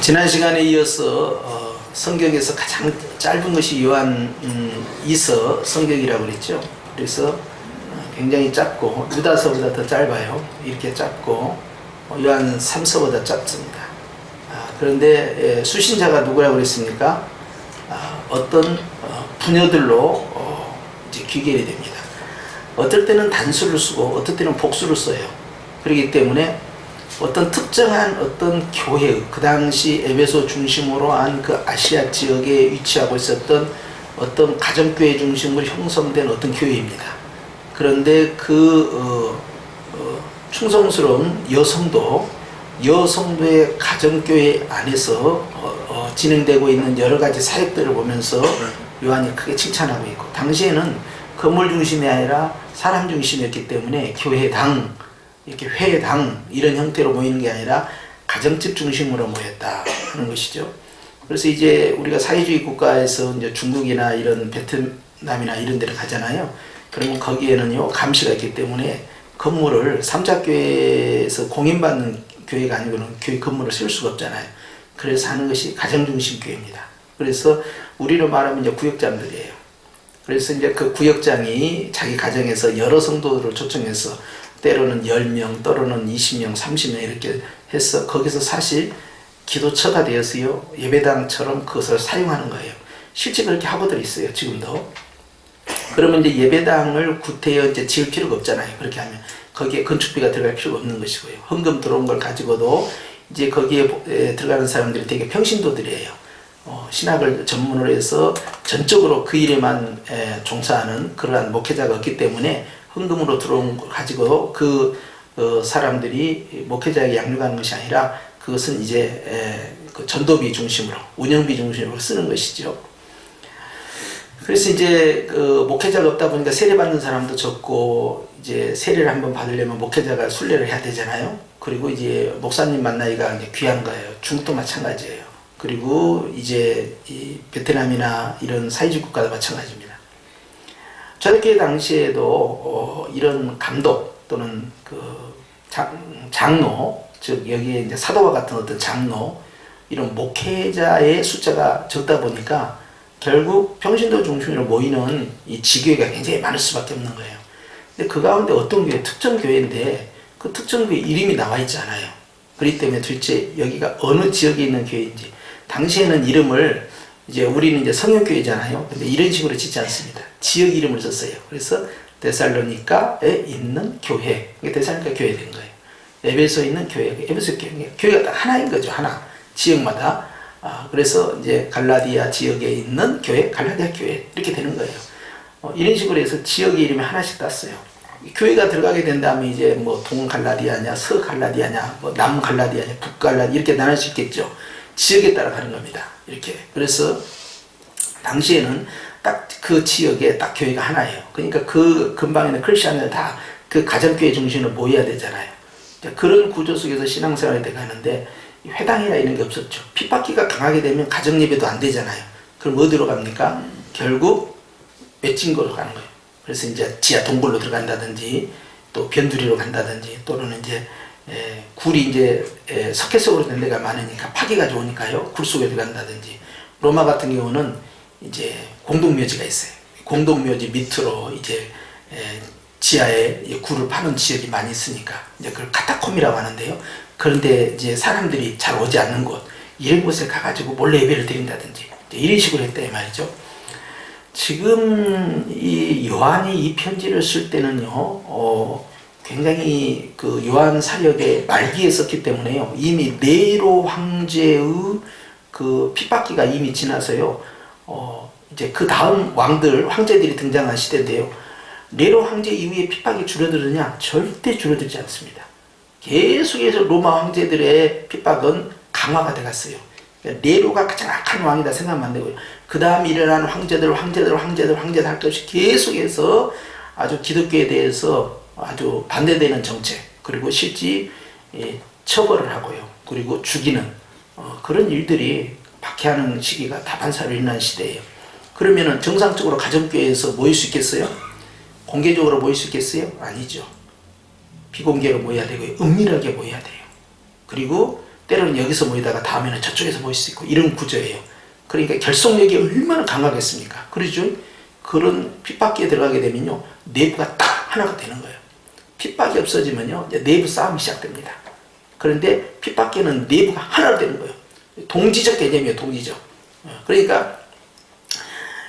지난 시간에 이어서 성경에서 가장 짧은 것이 요한 이서 성경이라고 그랬죠. 그래서 굉장히 짧고 유다서보다 더 짧아요. 이렇게 짧고 요한 3서보다 짧습니다. 그런데 수신자가 누구라고 그랬습니까? 어떤 부녀들로 이제 귀결이 됩니다. 어떨 때는 단수를 쓰고 어떨 때는 복수를 써요. 그렇기 때문에 어떤 특정한 어떤 교회, 그 당시 에베소 중심으로 한 그 아시아 지역에 위치하고 있었던 어떤 가정교회 중심으로 형성된 어떤 교회입니다. 그런데 그 충성스러운 여성도의 가정교회 안에서 진행되고 있는 여러 가지 사역들을 보면서 요한이 크게 칭찬하고 있고, 당시에는 건물 중심이 아니라 사람 중심이었기 때문에 교회당, 이렇게 회당 이런 형태로 모이는 게 아니라 가정집 중심으로 모였다 하는 것이죠. 그래서 이제 우리가 사회주의 국가에서 이제 중국이나 이런 베트남이나 이런 데를 가잖아요. 그러면 거기에는요 감시가 있기 때문에 건물을 삼자교회에서 공인받는 교회가 아니고는 교회 건물을 세울 수가 없잖아요. 그래서 하는 것이 가정중심 교회입니다. 그래서 우리로 말하면 이제 구역장들이에요. 그래서 이제 그 구역장이 자기 가정에서 여러 성도들을 초청해서 때로는 10명, 때로는 20명, 30명 이렇게 해서 거기서 사실 기도처가 되어서요 예배당처럼 그것을 사용하는 거예요. 실제 그렇게 하고들 있어요, 지금도. 그러면 이제 예배당을 구태여 이제 지을 필요가 없잖아요. 그렇게 하면 거기에 건축비가 들어갈 필요가 없는 것이고요. 헌금 들어온 걸 가지고도 이제 거기에 들어가는 사람들이 되게 평신도들이에요. 신학을 전문으로 해서 전적으로 그 일에만 종사하는 그러한 목회자가 없기 때문에 헌금으로 들어온 걸 가지고 그 사람들이 목회자에게 양육하는 것이 아니라 그것은 이제 그 전도비 중심으로, 운영비 중심으로 쓰는 것이죠. 그래서 이제 그 목회자가 없다 보니까 세례받는 사람도 적고, 이제 세례를 한번 받으려면 목회자가 순례를 해야 되잖아요. 그리고 이제 목사님 만나기가 귀한 거예요. 중국도 마찬가지예요. 그리고 이제 이 베트남이나 이런 사회주의 국가도 마찬가지입니다. 초대교회 당시에도 이런 감독 또는 그 장로, 즉 여기에 이제 사도와 같은 어떤 장로, 이런 목회자의 숫자가 적다 보니까 결국 평신도 중심으로 모이는 이 지교회가 굉장히 많을 수밖에 없는 거예요. 근데 그 가운데 어떤 교회, 특정 교회인데 그 특정 교회 이름이 나와 있지 않아요. 그렇기 때문에 도대체 여기가 어느 지역에 있는 교회인지, 당시에는 이름을 이제 우리는 이제 성역교회잖아요. 근데 이런 식으로 짓지 않습니다. 지역 이름을 썼어요. 그래서 데살로니가에 있는 교회, 이게 데살로니가 교회 된 거예요. 에베소에 있는 교회, 에베소 교회, 교회가 하나인 거죠. 하나, 지역마다. 그래서 이제 갈라디아 지역에 있는 교회, 갈라디아 교회 이렇게 되는 거예요. 이런 식으로 해서 지역의 이름이 하나씩 땄어요. 교회가 들어가게 된 다음에 이제 뭐 동갈라디아냐, 서갈라디아냐, 뭐 남갈라디아냐, 북갈라디아 이렇게 나눌 수 있겠죠. 지역에 따라 가는 겁니다. 이렇게. 그래서 당시에는 딱 그 지역에 딱 교회가 하나예요. 그러니까 그 근방에 있는 크리스천들 다 그 가정교회 중심으로 모여야 되잖아요. 그런 구조 속에서 신앙생활이 돼가는데 회당이나 이런 게 없었죠. 핍박기가 강하게 되면 가정예배도 안 되잖아요. 그럼 어디로 갑니까? 결국 외진거로 가는 거예요. 그래서 이제 지하 동굴로 들어간다든지 또 변두리로 간다든지 또는 이제 굴이 이제 석회 속으로 된 데가 많으니까 파기가 좋으니까요. 굴 속에 들어간다든지, 로마 같은 경우는 이제 공동묘지가 있어요. 공동묘지 밑으로 이제 지하에 굴을 파는 지역이 많이 있으니까 이제 그걸 카타콤이라고 하는데요. 그런데 이제 사람들이 잘 오지 않는 곳, 이런 곳에 가가지고 몰래 예배를 드린다든지 이런 식으로 했다 이 말이죠. 지금 이 요한이 이 편지를 쓸 때는요, 굉장히 그 요한 사역의 말기에 썼기 때문에요. 이미 네로 황제의 그 핍박기가 이미 지나서요. 이제 그 다음 왕들, 황제들이 등장한 시대인데요. 네로 황제 이후에 핍박이 줄어들느냐? 절대 줄어들지 않습니다. 계속해서 로마 황제들의 핍박은 강화가 돼갔어요. 그러니까 네로가 가장 악한 왕이다 생각하면 안 되고요. 그 다음 일어난 황제들 할 것이 계속해서 아주 기독교에 대해서 아주 반대되는 정책, 그리고 실제 처벌을 하고요. 그리고 죽이는 그런 일들이 박해하는 시기가 다반사로 일어난 시대예요. 그러면은 정상적으로 가정교회에서 모일 수 있겠어요? 공개적으로 모일 수 있겠어요? 아니죠. 비공개로 모여야 되고요. 은밀하게 모여야 돼요. 그리고 때로는 여기서 모이다가 다음에는 저쪽에서 모일 수 있고 이런 구조예요. 그러니까 결속력이 얼마나 강하겠습니까? 그러죠? 그런 핍박기에 들어가게 되면요, 내부가 딱 하나가 되는 거예요. 핍박이 없어지면요, 내부 싸움이 시작됩니다. 그런데 핍박기는 내부가 하나로 되는 거예요. 동지적 개념이에요, 동지적. 그러니까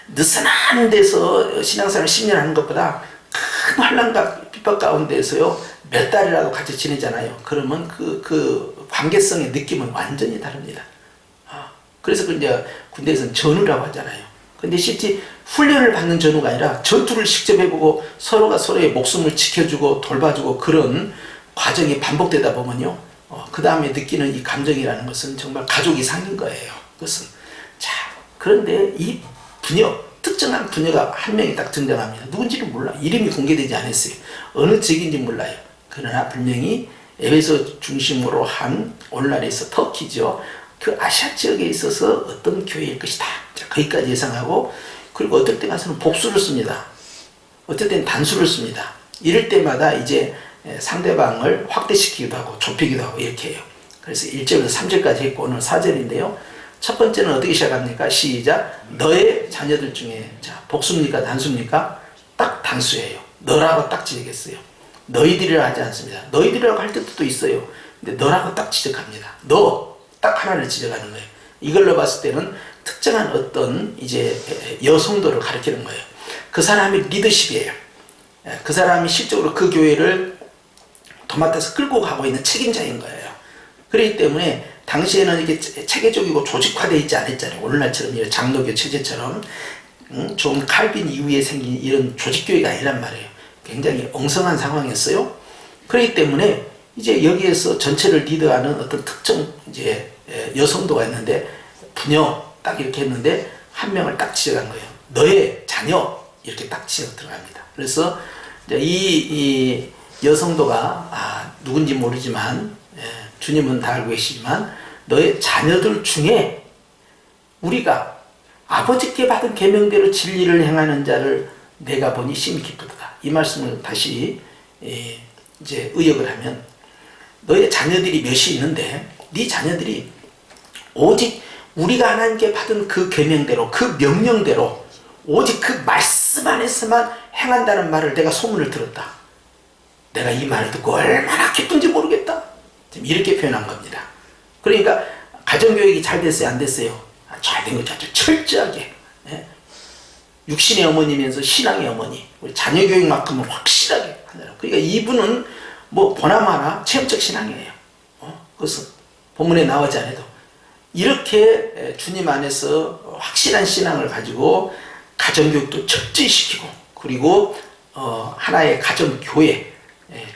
느슨한 데서 신앙생활 10년 하는 것보다 큰 환난과 핍박 가운데서요 몇 달이라도 같이 지내잖아요. 그러면 그 관계성의 느낌은 완전히 다릅니다. 그래서 이제 군대에서는 전우라고 하잖아요. 근데 실제 훈련을 받는 전우가 아니라 전투를 직접 해보고 서로가 서로의 목숨을 지켜주고 돌봐주고 그런 과정이 반복되다 보면요, 그 다음에 느끼는 이 감정이라는 것은 정말 가족 이상인 거예요. 그것은. 자, 그런데 이 부녀, 특정한 부녀가 한 명이 딱 등장합니다. 누군지는 몰라. 이름이 공개되지 않았어요. 어느 지역인지 몰라요. 그러나 분명히 에베소 중심으로 한 오늘날에서 터키죠. 그 아시아 지역에 있어서 어떤 교회일 것이다. 자, 거기까지 예상하고, 그리고 어떨 때 가서는 복수를 씁니다. 어떨 때는 단수를 씁니다. 이럴 때마다 이제 상대방을 확대시키기도 하고 좁히기도 하고 이렇게 해요. 그래서 1절부터 3절까지 했고 오늘 4절인데요. 첫 번째는 어떻게 시작합니까? 시작. 너의 자녀들 중에, 자, 복수입니까? 단수입니까? 딱 단수예요. 너라고 딱 지적했어요. 너희들이라 하지 않습니다. 너희들이라고 할 때도 또 있어요. 근데 너라고 딱 지적합니다. 너 딱 하나를 지적하는 거예요. 이걸로 봤을 때는 특정한 어떤 이제 여성도를 가리키는 거예요. 그 사람이 리더십이에요. 그 사람이 실적으로 그 교회를 도맡아서 끌고 가고 있는 책임자인 거예요. 그렇기 때문에 당시에는 이렇게 체계적이고 조직화되어 있지 않았잖아요. 오늘날처럼 이런 장로교 체제처럼 존 칼빈 이후에 생긴 이런 조직교회가 아니란 말이에요. 굉장히 엉성한 상황이었어요. 그렇기 때문에 이제 여기에서 전체를 리드하는 어떤 특정 이제 여성도가 있는데, 부녀 딱 이렇게 했는데 한 명을 딱 지적한 거예요. 너의 자녀 이렇게 딱 지적 들어갑니다. 그래서 이제 이 여성도가 누군지 모르지만, 주님은 다 알고 계시지만, 너의 자녀들 중에 우리가 아버지께 받은 계명대로 진리를 행하는 자를 내가 보니 심히 기쁘다. 이 말씀을 다시 이제 의역을 하면, 너의 자녀들이 몇이 있는데 네 자녀들이 오직 우리가 하나님께 받은 그 계명대로, 그 명령대로 오직 그 말씀 안에서만 행한다는 말을 내가 소문을 들었다. 내가 이 말을 듣고 얼마나 기쁜지 모르겠다. 지금 이렇게 표현한 겁니다. 그러니까 가정교육이 잘 됐어요, 안 됐어요? 잘 된 거죠. 아주 철저하게. 육신의 어머니면서 신앙의 어머니, 우리 자녀 교육만큼은 확실하게 하더라고요. 그러니까 이분은 뭐 보나마나 체험적 신앙이에요. 그것은 본문에 나오지 않아도 이렇게 주님 안에서 확실한 신앙을 가지고 가정교육도 철저히 시키고, 그리고 하나의 가정교회,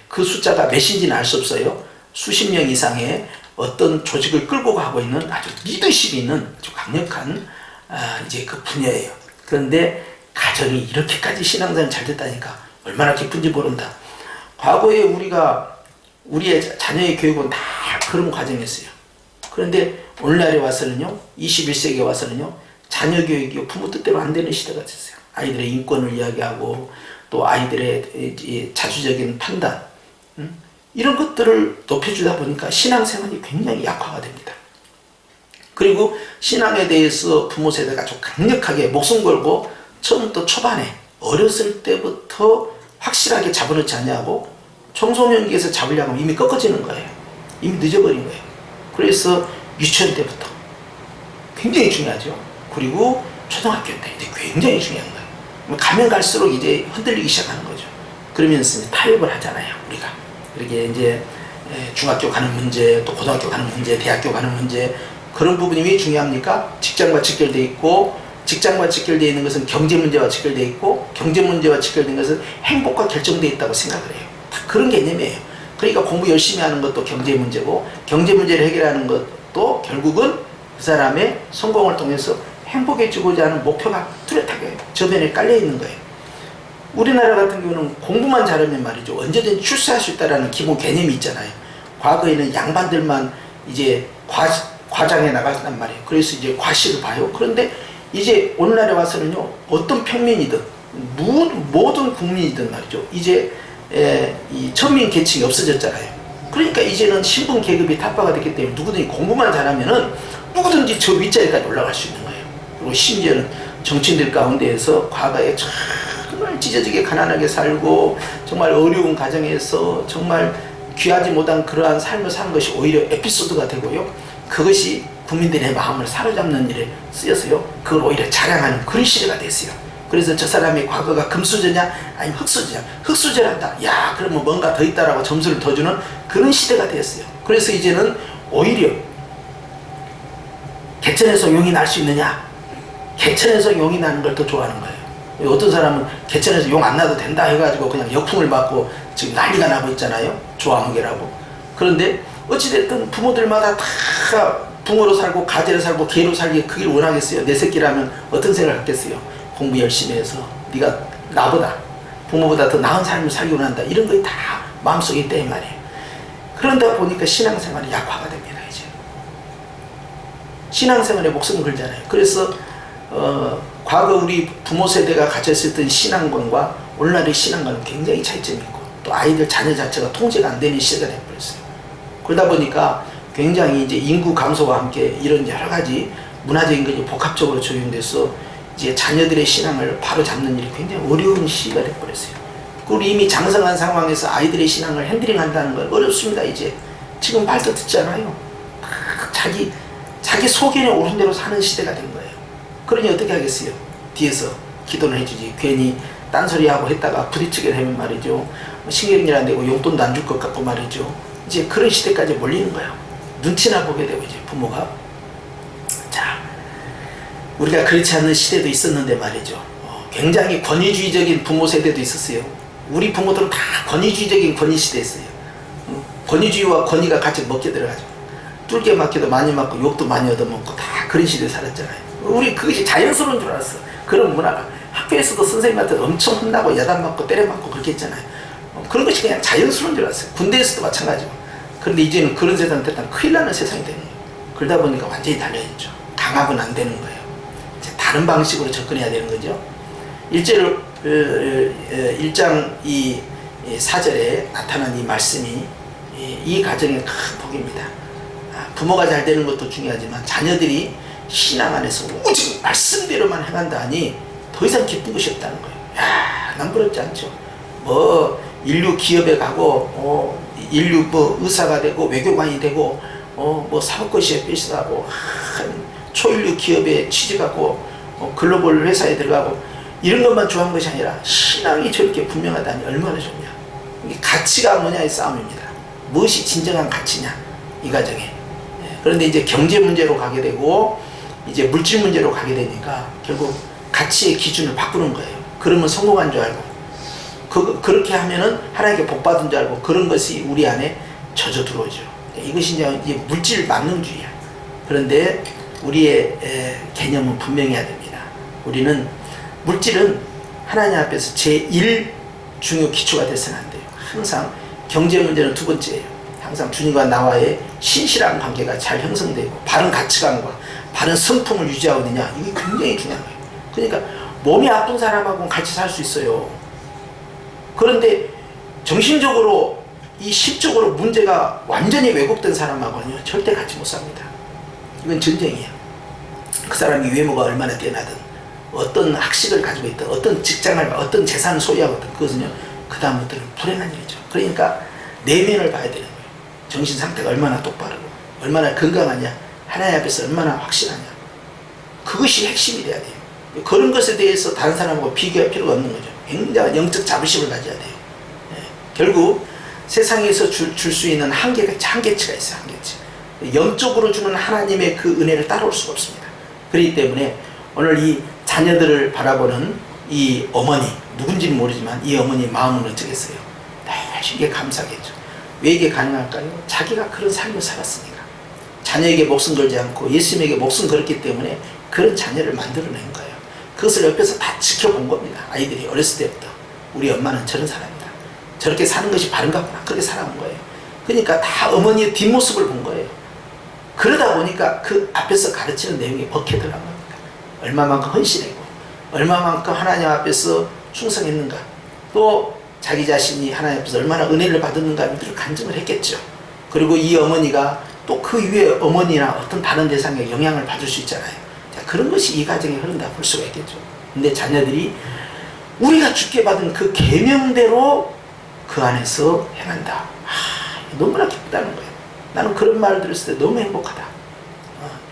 그 숫자가 몇인지는 알 수 없어요. 수십 명 이상의 어떤 조직을 끌고 가고 있는 아주 리더십이 있는 아주 강력한 이제 그 분야예요. 그런데 가정이 이렇게까지 신앙생활 잘 됐다니까 얼마나 기쁜지 모른다. 과거에 우리의 자녀의 교육은 다 그런 과정이었어요. 그런데 오늘날에 와서는요, 21세기에 와서는요, 자녀 교육이 부모 뜻대로 안 되는 시대가 됐어요. 아이들의 인권을 이야기하고 또 아이들의 자주적인 판단, 이런 것들을 높여주다 보니까 신앙생활이 굉장히 약화가 됩니다. 그리고 신앙에 대해서 부모 세대가 아주 강력하게 목숨 걸고 처음부터 초반에 어렸을 때부터 확실하게 잡아놓지 않냐고 청소년기에서 잡으려고 하면 이미 꺾어지는 거예요. 이미 늦어버린 거예요. 그래서 유치원 때부터 굉장히 중요하죠. 그리고 초등학교 때 이제 굉장히 중요한 거예요. 가면 갈수록 이제 흔들리기 시작하는 거죠. 그러면서 타협을 하잖아요, 우리가. 이렇게 이제 중학교 가는 문제, 또 고등학교 가는 문제, 대학교 가는 문제, 그런 부분이 왜 중요합니까? 직장과 직결되어 있고, 직장과 직결되어 있는 것은 경제 문제와 직결되어 있고, 경제 문제와 직결된 것은 행복과 결정되어 있다고 생각을 해요. 다 그런 개념이에요. 그러니까 공부 열심히 하는 것도 경제 문제고, 경제 문제를 해결하는 것도 결국은 그 사람의 성공을 통해서 행복해지고자 하는 목표가 뚜렷하게 저변에 깔려 있는 거예요. 우리나라 같은 경우는 공부만 잘하면 말이죠, 언제든지 출세할 수 있다는 기본 개념이 있잖아요. 과거에는 양반들만 이제 과장에 나갔단 말이에요. 그래서 이제 과시를 봐요. 그런데 이제 오늘날에 와서는요, 어떤 평민이든 모든 국민이든 말이죠, 이제 이 천민 계층이 없어졌잖아요. 그러니까 이제는 신분 계급이 타파가 됐기 때문에 누구든지 공부만 잘하면은 누구든지 저 윗자리까지 올라갈 수 있는 거예요. 그리고 심지어는 정치인들 가운데에서 과거에 정말 찢어지게 가난하게 살고 정말 어려운 가정에서 정말 귀하지 못한 그러한 삶을 사는 것이 오히려 에피소드가 되고요. 그것이 국민들의 마음을 사로잡는 일에 쓰여서요. 그걸 오히려 자랑하는 그런 시대가 됐어요. 그래서 저 사람의 과거가 금수저냐 아니면 흑수저냐, 흑수저란다, 야 그러면 뭔가 더 있다라고 점수를 더 주는 그런 시대가 됐어요. 그래서 이제는 오히려 개천에서 용이 날 수 있느냐, 개천에서 용이 나는 걸 더 좋아하는 거예요. 어떤 사람은 개천에서 용 안 나도 된다 해가지고 그냥 역풍을 맞고 지금 난리가 나고 있잖아요. 조항계라고. 그런데 어찌됐든 부모들마다 다 붕어로 살고 가재로 살고 개로 살기 그길 원하겠어요. 내 새끼라면 어떤 생각을 갖겠어요. 공부 열심히 해서 네가 나보다 부모보다 더 나은 삶을 살기 원한다. 이런 거에 다 마음속에 있다 이 말이에요. 그런다 보니까 신앙생활이 약화가 됩니다. 이제 신앙생활에 목숨을 걸잖아요. 그래서 과거 우리 부모 세대가 가져 있었던 신앙관과 오늘날의 신앙관은 굉장히 차이점이 있고 또 아이들 자녀 자체가 통제가 안 되는 시대가 되어버렸어요. 그러다 보니까 굉장히 이제 인구 감소와 함께 이런 여러 가지 문화적인 것이 복합적으로 적용돼서 이제 자녀들의 신앙을 바로 잡는 일이 굉장히 어려운 시기가 되어버렸어요. 그리고 이미 장성한 상황에서 아이들의 신앙을 핸들링 한다는 건 어렵습니다. 이제 지금 말도 듣잖아요. 자기 소견에 오른 대로 사는 시대가 된 거예요. 그러니 어떻게 하겠어요? 뒤에서 기도는 해주지. 괜히 딴소리하고 했다가 부딪히게 되면 말이죠. 신경질 안 되고 용돈도 안 줄 것 같고 말이죠. 이제 그런 시대까지 몰리는 거예요. 눈치나 보게 되고 이제 부모가. 자, 우리가 그렇지 않는 시대도 있었는데 말이죠. 굉장히 권위주의적인 부모 세대도 있었어요. 우리 부모들은 다 권위주의적인 권위 시대였어요. 권위주의와 권위가 같이 먹게 들어가죠. 뚫게 맞게도 많이 맞고 욕도 많이 얻어먹고 다 그런 시대에 살았잖아요. 우리 그것이 자연스러운 줄 알았어. 그런 문화가. 학교에서도 선생님한테 엄청 혼나고 야단맞고 때려맞고 그렇게 했잖아요. 그런 것이 그냥 자연스러운 줄 알았어요. 군대에서도 마찬가지고. 그런데 이제는 그런 세상이 됐다면 큰일 나는 세상이 되는 거예요. 그러다 보니까 완전히 달려있죠. 강압은 안 되는 거예요. 이제 다른 방식으로 접근해야 되는 거죠. 1절 1장 이 4절에 나타난 이 말씀이 이 가정의 큰 복입니다. 부모가 잘 되는 것도 중요하지만 자녀들이 신앙 안에서 오직 말씀대로만 행한다니 더 이상 기쁜 것이 없다는 거예요. 야, 난 그렇지 않죠. 뭐 인류 기업에 가고 인류 뭐 의사가 되고 외교관이 되고 뭐 사법고시에 필시하고 초인류 기업에 취직하고 글로벌 회사에 들어가고 이런 것만 좋아한 것이 아니라 신앙이 저렇게 분명하다니 얼마나 좋냐. 이게 가치가 뭐냐의 싸움입니다. 무엇이 진정한 가치냐 이 가정에. 그런데 이제 경제 문제로 가게 되고 이제 물질 문제로 가게 되니까 결국 가치의 기준을 바꾸는 거예요. 그러면 성공한 줄 알고 그렇게 하면은 하나님께 복 받은 줄 알고 그런 것이 우리 안에 젖어 들어오죠. 이것이 이제 물질 만능주의야. 그런데 우리의 개념은 분명해야 됩니다. 우리는 물질은 하나님 앞에서 제1 중요 기초가 돼서는 안 돼요. 항상 경제 문제는 두 번째예요. 항상 주님과 나와의 신실한 관계가 잘 형성되고 바른 가치관과 바른 성품을 유지하고 있느냐 이게 굉장히 중요한 거예요. 그러니까 몸이 아픈 사람하고는 같이 살 수 있어요. 그런데 정신적으로 이 심적으로 문제가 완전히 왜곡된 사람하고는요 절대 같이 못 삽니다. 이건 전쟁이에요. 그 사람이 외모가 얼마나 뛰어나든 어떤 학식을 가지고 있든 어떤 직장을 어떤 재산을 소유하고 있든 그것은요 그 다음부터는 불행한 일이죠. 그러니까 내면을 봐야 되는 거예요. 정신 상태가 얼마나 똑바르고 얼마나 건강하냐 하나님 앞에서 얼마나 확실하냐 그것이 핵심이 돼야 돼요. 그런 것에 대해서 다른 사람하고 비교할 필요가 없는 거죠. 굉장히 영적 자부심을 가져야 돼요. 결국 세상에서 줄 수 있는 한계치가 있어요. 한계치. 영적으로 주는 하나님의 그 은혜를 따라올 수가 없습니다. 그렇기 때문에 오늘 이 자녀들을 바라보는 이 어머니 누군지는 모르지만 이 어머니 마음은 어쩌겠어요. 이게 감사하겠죠. 왜 이게 가능할까요? 자기가 그런 삶을 살았으니까. 자녀에게 목숨 걸지 않고 예수님에게 목숨 걸었기 때문에 그런 자녀를 만들어낸 거예요. 그것을 옆에서 다 지켜본 겁니다. 아이들이 어렸을 때부터 우리 엄마는 저런 사람이다. 저렇게 사는 것이 바른가 보나 그렇게 살아온 거예요. 그러니까 다 어머니의 뒷모습을 본 거예요. 그러다 보니까 그 앞에서 가르치는 내용이 먹혀 들어간 겁니다. 얼마만큼 헌신했고 얼마만큼 하나님 앞에서 충성했는가 또 자기 자신이 하나님 앞에서 얼마나 은혜를 받았는가 를 간증을 했겠죠. 그리고 이 어머니가 또 그 위에 어머니나 어떤 다른 대상에 영향을 받을 수 있잖아요. 자, 그런 것이 이 가정에 흐른다 볼 수가 있겠죠. 근데 자녀들이 우리가 주께 받은 그 계명대로 그 안에서 행한다. 너무나 기쁘다는 거예요. 나는 그런 말을 들었을 때 너무 행복하다.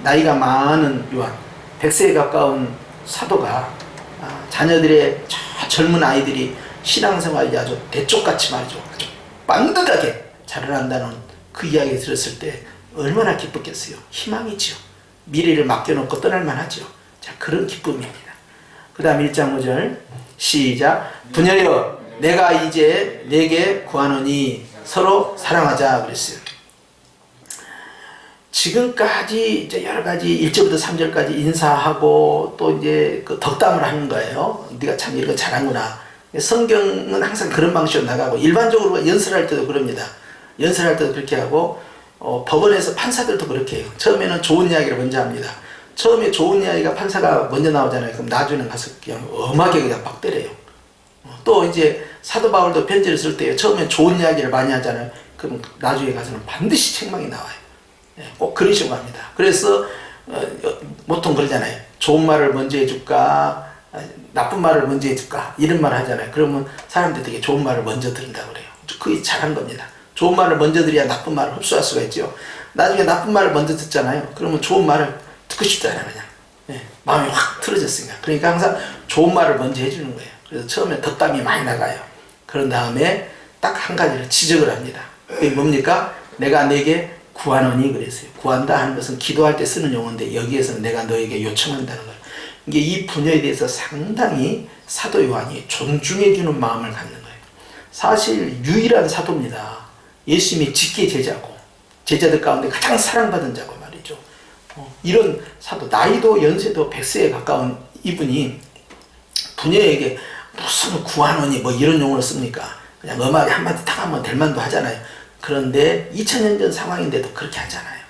나이가 많은 요한 100세에 가까운 사도가 자녀들의 젊은 아이들이 신앙생활이 아주 대쪽같이 말이죠. 아주 빵듯하게 자라난다는 그 이야기 들었을 때 얼마나 기뻤겠어요. 희망이지요. 미래를 맡겨놓고 떠날 만하죠. 자, 그런 기쁨입니다. 그 다음 1장 5절 시작. 부녀여 내가 이제 내게 구하노니 서로 사랑하자 그랬어요. 지금까지 이제 여러 가지 1절부터 3절까지 인사하고 또 이제 그 덕담을 하는 거예요. 네가 참 이런 거 잘하구나. 성경은 항상 그런 방식으로 나가고 일반적으로 연설할 때도 그럽니다. 연설할 때도 그렇게 하고 법원에서 판사들도 그렇게 해요. 처음에는 좋은 이야기를 먼저 합니다. 처음에 좋은 이야기가 판사가 먼저 나오잖아요. 그럼 나중에는 가서 그냥 엄하게 그냥 막 때려요. 또 이제 사도 바울도 편지를 쓸 때 처음에 좋은 이야기를 많이 하잖아요. 그럼 나중에 가서는 반드시 책망이 나와요. 꼭 그런 식으로 합니다. 그래서 보통 그러잖아요. 좋은 말을 먼저 해줄까 나쁜 말을 먼저 해줄까 이런 말을 하잖아요. 그러면 사람들이 되게 좋은 말을 먼저 들은다고 그래요. 그게 잘한 겁니다. 좋은 말을 먼저 들어야 나쁜 말을 흡수할 수가 있죠. 나중에 나쁜 말을 먼저 듣잖아요. 그러면 좋은 말을 듣고 싶잖아요. 그냥 마음이 확 틀어졌으니까. 그러니까 항상 좋은 말을 먼저 해주는 거예요. 그래서 처음에 덕담이 많이 나가요. 그런 다음에 딱 한 가지를 지적을 합니다. 그게 뭡니까? 내가 내게 구하노니 그랬어요. 구한다 하는 것은 기도할 때 쓰는 용어인데 여기에서는 내가 너에게 요청한다는 거예요. 이게 이 분야에 대해서 상당히 사도 요한이 존중해주는 마음을 갖는 거예요. 사실 유일한 사도입니다. 예수님이 직계 제자고 제자들 가운데 가장 사랑받은 자고 말이죠. 이런 사도 나이도 연세도 100세에 가까운 이분이 부녀에게 무슨 구하노니 뭐 이런 용어를 씁니까? 그냥 음악에 한마디 딱 하면 될 만도 하잖아요. 그런데 2000년 전 상황인데도 그렇게 하잖아요.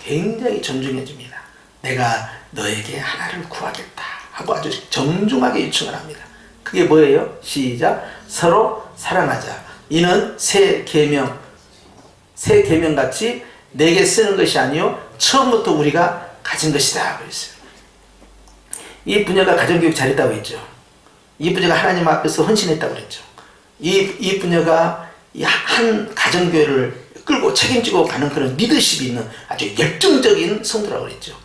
굉장히 존중해 줍니다. 내가 너에게 하나를 구하겠다 하고 아주 정중하게 요청을 합니다. 그게 뭐예요? 시작. 서로 사랑하자. 이는 새 계명 같이 내게 쓰는 것이 아니요 처음부터 우리가 가진 것이다 그랬어요. 이 부녀가 가정교육 잘했다고 했죠. 이 부녀가 하나님 앞에서 헌신했다고 그랬죠. 이 부녀가 한 가정교회를 끌고 책임지고 가는 그런 리더십이 있는 아주 열정적인 성도라고 그랬죠.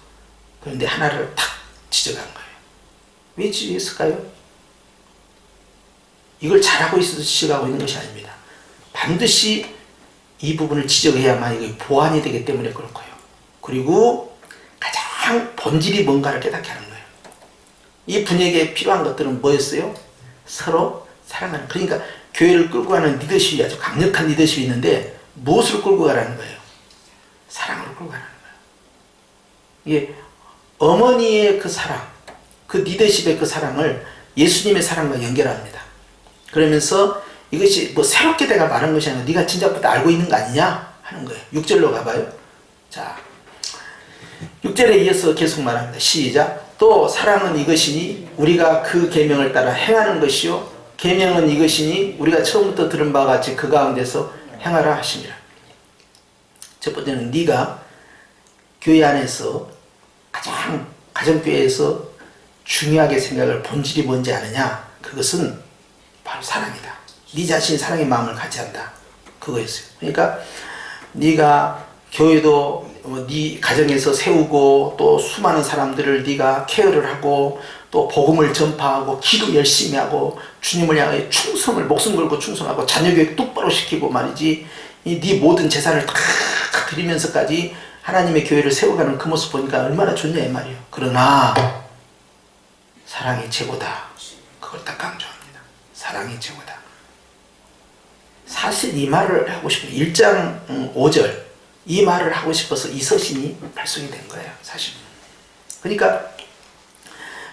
그런데 하나를 탁 지적한 거예요. 왜 지적했을까요? 이걸 잘하고 있어서 지적하고 있는 것이 아닙니다. 반드시 이 부분을 지적해야만 이게 보완이 되기 때문에 그렇고요. 그리고 가장 본질이 뭔가를 깨닫게 하는 거예요. 이 분에게 필요한 것들은 뭐였어요? 서로 사랑하는. 그러니까 교회를 끌고 가는 리더십이 아주 강력한 리더십이 있는데 무엇을 끌고 가라는 거예요? 사랑으로 끌고 가라는 거예요. 이게 어머니의 그 사랑, 그 리더십의 그 사랑을 예수님의 사랑과 연결합니다. 그러면서 이것이 뭐 새롭게 내가 말한 것이 아니라 네가 진작부터 알고 있는 거 아니냐 하는 거예요. 6절로 가봐요. 자, 6절에 이어서 계속 말합니다. 시작. 또 사랑은 이것이니 우리가 그 계명을 따라 행하는 것이요 계명은 이것이니 우리가 처음부터 들은 바와 같이 그 가운데서 행하라 하시니라. 첫 번째는 네가 교회 안에서 가장 가정교회에서 중요하게 생각할 본질이 뭔지 아느냐? 그것은 바로 사랑이다. 네 자신이 사랑의 마음을 같이 한다. 그거였어요. 그러니까 네가 교회도 네 가정에서 세우고 또 수많은 사람들을 네가 케어를 하고 또 복음을 전파하고 기도 열심히 하고 주님을 향해 충성을 목숨 걸고 충성하고 자녀교육 똑바로 시키고 말이지 네 모든 재산을 다 드리면서까지 하나님의 교회를 세워가는 그 모습 보니까 얼마나 좋냐 이 말이에요. 그러나 사랑이 최고다. 그걸 딱 강조합니다. 사랑이 최고다. 사실 이 말을 하고 싶어요. 1장 5절 이 말을 하고 싶어서 이 서신이 발송이 된 거예요. 사실. 그러니까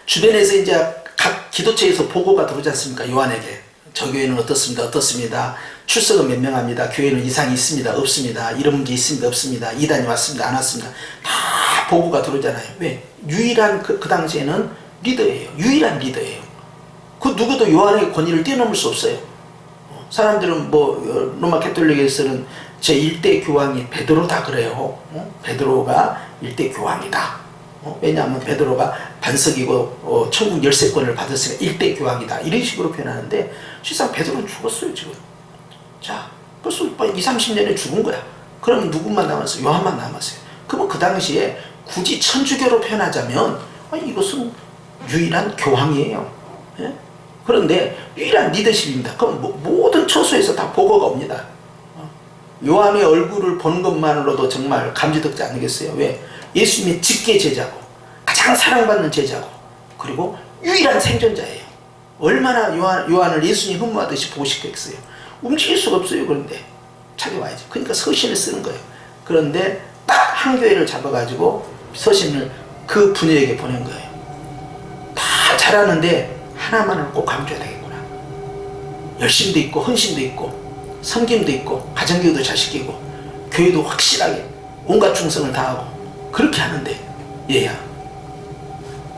주변에서 이제 각 기도처에서 보고가 들어오지 않습니까? 요한에게. 저 교회는 어떻습니다. 어떻습니다. 출석은 몇 명 합니다. 교회는 이상이 있습니다. 없습니다. 이런 문제 있습니다. 없습니다. 이단이 왔습니다. 안 왔습니다. 다 보고가 들어오잖아요. 왜? 유일한 그 당시에는 리더예요. 유일한 리더예요. 그 누구도 요한의 권위를 뛰어넘을 수 없어요. 사람들은 뭐 로마 가톨릭에서는 제1대 교황이 베드로다 그래요. 베드로가 1대 교황이다. 왜냐하면 베드로가 반석이고 천국 열쇠권을 받았으니까 1대 교황이다. 이런 식으로 표현하는데 실상 베드로는 죽었어요 지금. 자, 벌써 20-30년에 죽은 거야. 그럼 누구만 남았어요? 요한만 남았어요. 그러면 그 당시에 굳이 천주교로 표현하자면 이것은 유일한 교황이에요. 예? 그런데 유일한 리더십입니다. 그럼 모든 처소에서 다 보고가 옵니다. 요한의 얼굴을 보는 것만으로도 정말 감지덕지 않겠어요? 왜? 예수님의 직계 제자고 가장 사랑받는 제자고 그리고 유일한 생존자예요. 얼마나 요한을 예수님 흠모하듯이 보고 싶겠어요. 움직일 수가 없어요. 그런데 찾아와야지. 그러니까 서신을 쓰는 거예요. 그런데 딱 한 교회를 잡아가지고 서신을 그 부녀에게 보낸 거예요. 다 잘하는데 하나만을 꼭 강조해야 되겠구나. 열심도 있고 헌신도 있고 섬김도 있고 가정교육도 잘 시키고 교회도 확실하게 온갖 충성을 다하고 그렇게 하는데 얘야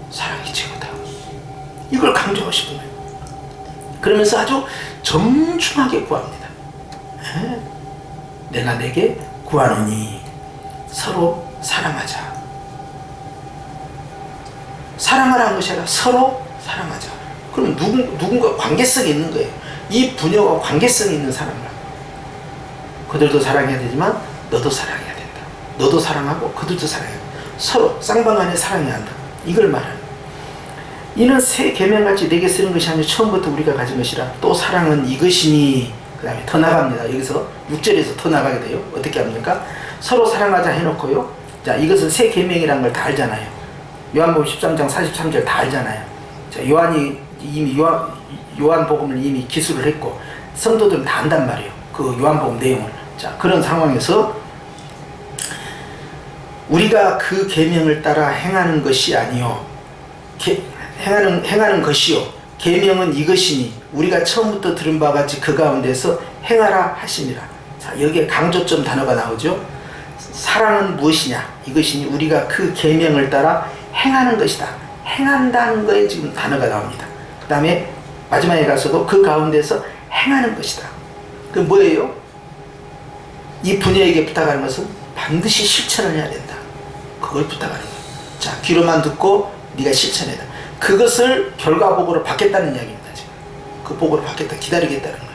사랑이 최고다. 이걸 강조하고 싶은 거예요. 그러면서 아주 정중하게 구합니다. 내가 내게 구하노니 서로 사랑하자. 사랑하라는 것이 아니라 서로 사랑하자. 그럼 누군가 관계성이 있는 거예요. 이 부녀와 관계성이 있는 사람이라. 그들도 사랑해야 되지만 너도 사랑해야 된다. 너도 사랑하고 그들도 사랑해야 된다. 서로 쌍방간에 사랑해야 한다. 이걸 말하는. 이는 새 계명같이 내게 쓰는 것이 아니라 처음부터 우리가 가진 것이라. 또 사랑은 이것이니. 그 다음에 더 나갑니다. 여기서 6절에서 더 나가게 돼요. 어떻게 합니까? 서로 사랑하자 해놓고요. 자, 이것은 새 계명이라는 걸 다 알잖아요. 요한복음 13장 43절 다 알잖아요. 자, 요한이 이미 요한복음을 이미 기술을 했고 성도들은 다 안단 말이에요. 그 요한복음 내용을. 자, 그런 상황에서 우리가 그 계명을 따라 행하는 것이 아니요 행하는 것이요 계명은 이것이니 우리가 처음부터 들은 바와 같이 그 가운데서 행하라 하시니라. 자, 여기에 강조점 단어가 나오죠. 사랑은 무엇이냐? 이것이니 우리가 그 계명을 따라 행하는 것이다. 행한다는 거에 지금 단어가 나옵니다. 그 다음에 마지막에 가서도 그 가운데서 행하는 것이다. 그 뭐예요? 이 부녀에게 부탁하는 것은 반드시 실천을 해야 된다. 그걸 부탁하는 거예요. 자, 귀로만 듣고 네가 실천해라. 그것을 결과보고를 받겠다는 이야기입니다. 지금. 그 보고를 받겠다. 기다리겠다는 거예요.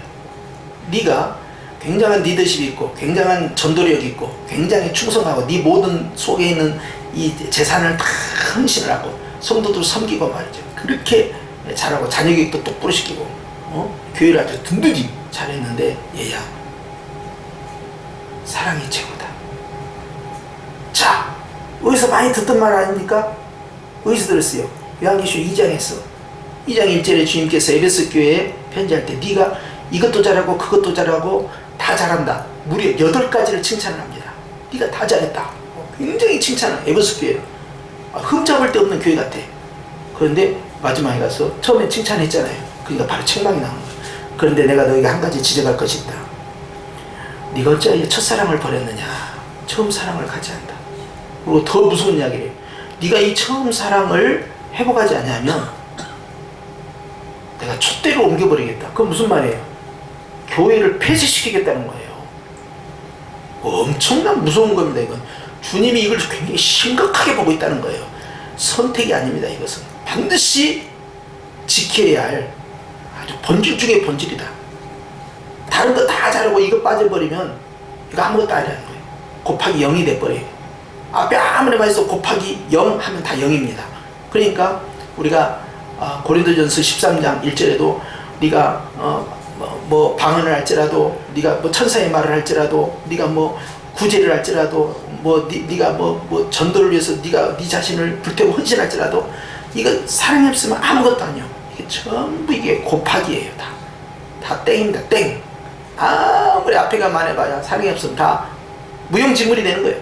네가 굉장한 리더십이 있고 굉장한 전도력이 있고 굉장히 충성하고 네 모든 속에 있는 이 재산을 다 헌신을 하고 성도들 섬기고 말이죠. 그렇게 잘하고 자녀교육도 똑바로 시키고 교회를 아주 든든히 잘했는데 얘야 사랑이 최고다. 자, 어디서 많이 듣던 말 아닙니까? 어디서 들었어요? 요한계시록 2장에서 2장 1절에 주님께서 에베소 교회에 편지할 때 네가 이것도 잘하고 그것도 잘하고 다 잘한다. 무려 8가지를 칭찬을 합니다. 네가 다 잘했다. 굉장히 칭찬을 에베소 교회. 흠잡을 데 없는 교회 같아. 그런데 마지막에 가서 처음에 칭찬했잖아요. 그러니까 바로 책망이 나오는 거예요. 그런데 내가 너에게 한 가지 지적할 것이 있다. 네가 어찌하여 첫사랑을 버렸느냐. 처음 사랑을 같이 한다. 그리고 더 무서운 이야기를 해요. 네가 이 처음 사랑을 회복하지 않으면 내가 촛대로 옮겨버리겠다. 그건 무슨 말이에요? 교회를 폐쇄시키겠다는 거예요. 엄청난 무서운 겁니다. 이건 주님이 이걸 굉장히 심각하게 보고 있다는 거예요. 선택이 아닙니다. 이것은 반드시 지켜야 할 아주 본질 중의 본질이다. 다른 거 다 잘하고 이거 빠져버리면 이거 아무것도 아니라는 거예요. 곱하기 0이 돼버려요. 앞에 아무리 맛있어 곱하기 0 하면 다 0입니다. 그러니까 우리가 고린도전서 13장 1절에도 네가 뭐 방언을 할지라도 네가 뭐 천사의 말을 할지라도 네가 뭐 구제를 할지라도 뭐 네가 뭐 전도를 위해서 네가 네 자신을 불태우고 헌신할지라도 이거 사랑이 없으면 아무것도 아니요. 이게 전부 이게 곱하기예요. 다 땡입니다. 땡. 아무리 앞에가 많아봐야 사랑이 없으면 다 무용지물이 되는 거예요.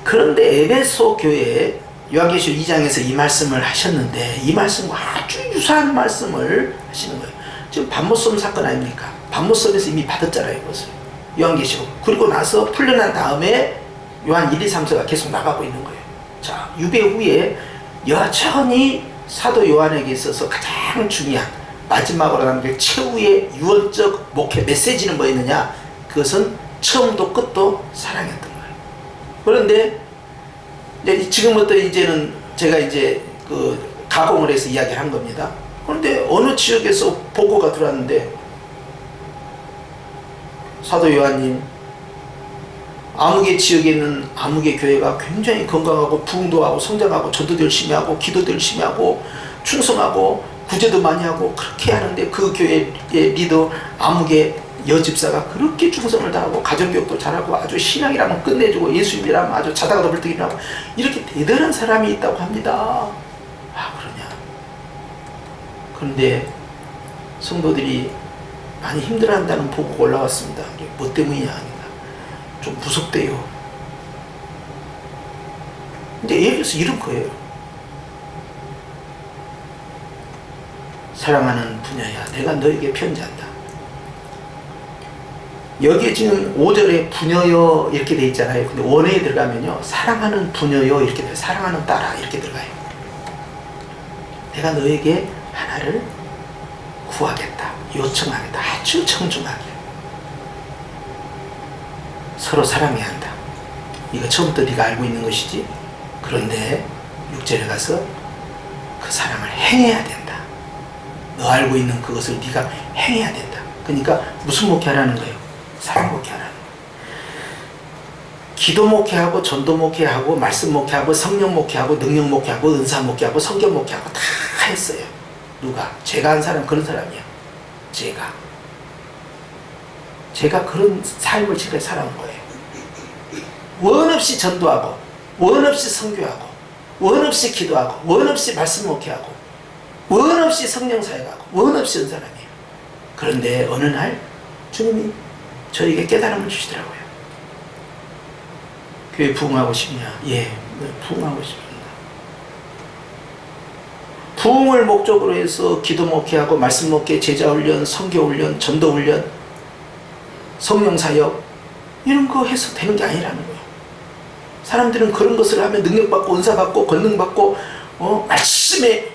그런데 에베소 교회에 요한계시록 2장에서 이 말씀을 하셨는데 이 말씀과 아주 유사한 말씀을 하시는 거예요. 지금 반모섬 사건 아닙니까? 반모섬에서 이미 받았잖아요. 이것을 요한계시록. 그리고 나서 풀려난 다음에 요한 1, 2, 3서가 계속 나가고 있는 거예요. 자, 유배 후에 여전히 사도 요한에게 있어서 가장 중요한 마지막으로 남길 최후의 유언적 목회 메시지는 뭐였느냐? 그것은 처음도 끝도 사랑이었던 거예요. 그런데 이제 지금부터 이제는 제가 이제 그 가공을 해서 이야기를 한 겁니다. 그런데 어느 지역에서 보고가 들어왔는데, 사도 요한님, 아무개 지역에 있는 아무개 교회가 굉장히 건강하고 부흥도 하고 성장하고 전도도 열심히 하고 기도도 열심히 하고 충성하고 구제도 많이 하고 그렇게 하는데, 그 교회의 리더 아무개 여집사가 그렇게 충성을 다하고 가정교육도 잘하고 아주 신앙이라면 끝내주고 예수님이라면 아주 자다가도 벌떡일어나고 이렇게 대단한 사람이 있다고 합니다. 그러냐. 그런데 성도들이 많이 힘들어한다는 보고가 올라왔습니다. 뭐 때문이냐 하니까 좀 무섭대요. 근데 예를 들어서 이런 거예요. 사랑하는 부녀야, 내가 너에게 편지한다. 여기에 지금 5절에 부녀여 이렇게 돼 있잖아요. 근데 원어에 들어가면요, 사랑하는 부녀여 이렇게 돼요. 사랑하는 딸아 이렇게 들어가요. 내가 너에게 하나를 구하겠다, 요청하겠다. 아주 청중하게 서로 사랑해야 한다. 이거 처음부터 네가 알고 있는 것이지. 그런데 6절에 가서 그 사랑을 행해야 된다. 너 알고 있는 그것을 네가 행해야 된다. 그러니까 무슨 목회하라는 거예요? 사랑 목회하라는 거예요. 기도 목회하고 전도 목회하고 말씀 목회하고 성령 목회하고 능력 목회하고 은사 목회하고 성경 목회하고 다 했어요. 누가? 제가 한 사람 그런 사람이야. 제가 그런 삶을 지금까지 살아온 거예요. 원 없이 전도하고 원 없이 선교하고 원 없이 기도하고 원 없이 말씀 목회하고 원 없이 성령 사역하고 원 없이 한 사람이에요. 그런데 어느 날 주님이 저에게 깨달음을 주시더라고요. 교회 부흥하고 싶냐? 예, 부흥하고 싶습니다. 부흥을 목적으로 해서 기도 목회하고 말씀 목회, 제자 훈련, 선교 훈련, 전도 훈련, 성령 사역 이런 거 해서 되는 게 아니라는 거예요. 사람들은 그런 것을 하면 능력받고 은사받고 권능받고 말씀에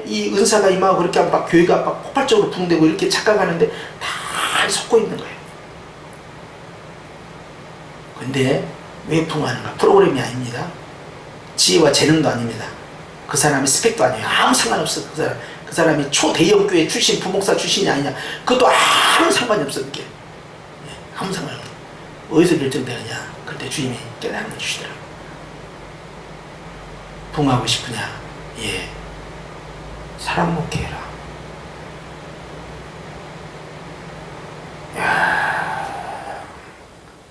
이 은사가 임하고 그렇게 하면 막 교회가 막 폭발적으로 부흥되고 이렇게 착각하는데 다 속고 있는 거예요. 근데 왜 부흥하는가? 프로그램이 아닙니다. 지혜와 재능도 아닙니다. 그 사람이 스펙도 아니에요. 아무 상관없어. 그 사람이 초대형 교회 출신, 부목사 출신이 아니냐, 그것도 아무 상관이 없어. 그게 아무 상관이 없어. 어디서 결정되느냐? 그때 주님이 깨달음을 주시더라고요. 부흥하고 싶으냐? 예, 사랑 목회해라.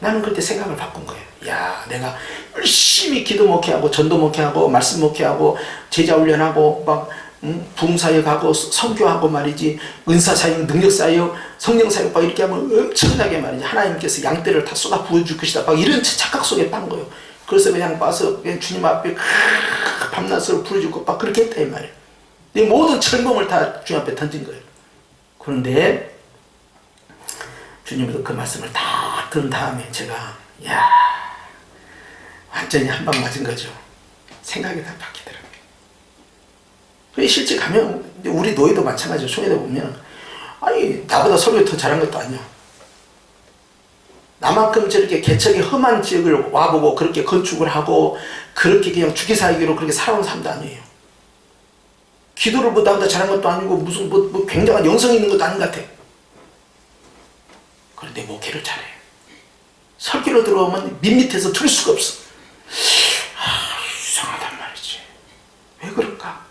나는 그때 생각을 바꾼 거예요. 내가 열심히 기도 목회하고 전도 목회하고 말씀 목회하고 제자 훈련하고 막 부흥사역하고 선교하고 말이지, 은사사역, 능력사역, 성령사역 막 이렇게 하면 엄청나게 말이지 하나님께서 양떼를 다 쏟아 부어줄 것이다 막 이런 착각 속에 pan 거예요. 그래서 그냥 와서 그냥 주님 앞에 밤낮으로 부르짖고 막 그렇게 했다 이 말이에요. 내 모든 철봉을 다 주님 앞에 던진 거예요. 그런데 주님도 그 말씀을 다 들은 다음에 제가 완전히 한 방 맞은 거죠. 생각이 다 바뀌더라고요. 실제 가면 우리 노예도 마찬가지로 총회대 보면 나보다 설교 더 잘한 것도 아니야. 나만큼 저렇게 개척이 험한 지역을 와보고 그렇게 건축을 하고 그렇게 그냥 주기사기로 그렇게 살아온 사람도 아니에요. 기도를 뭐 나보다 잘한 것도 아니고 무슨 뭐 굉장한 영성 있는 것도 아닌 것 같아. 그런데 목회를 잘해. 설교로 들어오면 밋밋해서 들을 수가 없어. 이상하단 말이지. 왜 그럴까?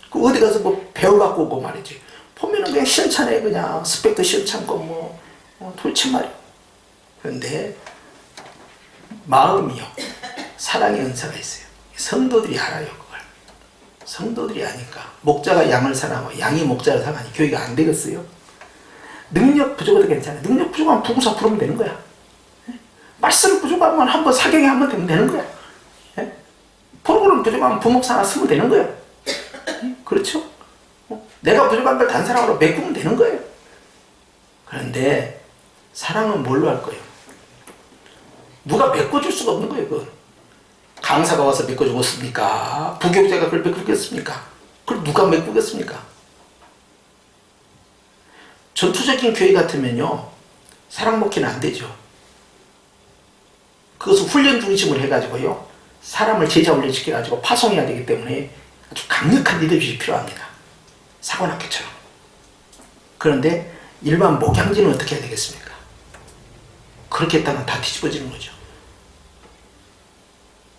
그 어디 가서 뭐 배워갖고 오고 말이지. 보면은 그냥 시원찮아요. 그냥 스펙도 시원찮고 도대체 말이야. 그런데 마음이요, 사랑의 은사가 있어요. 성도들이 알아요. 그걸 성도들이 아니까. 목자가 양을 사랑하고 양이 목자를 사랑하니 교회가 안 되겠어요? 능력 부족해도 괜찮아요. 능력 부족하면 부흥사 부르면 되는 거야. 말씀 부족하면 한번 사경에 한번 되면 되는 거야. 프로그램 부족하면 부목사 하나 쓰면 되는 거야. 그렇죠? 내가 부족한 걸 다른 사람으로 메꾸면 되는 거예요. 그런데 사랑은 뭘로 할 거예요? 누가 메꿔줄 수가 없는 거예요. 그건 강사가 와서 메꿔주겠습니까? 부교육자가 그걸 메꿔주겠습니까? 그걸 누가 메꾸겠습니까? 전투적인 교회 같으면요, 사랑 목회는 안 되죠. 그것을 훈련 중심으로 해가지고요, 사람을 제자 훈련시켜가지고 파송해야 되기 때문에 아주 강력한 리더십이 필요합니다. 사관학교처럼. 그런데 일반 목양지는 어떻게 해야 되겠습니까? 그렇게 했다면 다 뒤집어지는 거죠.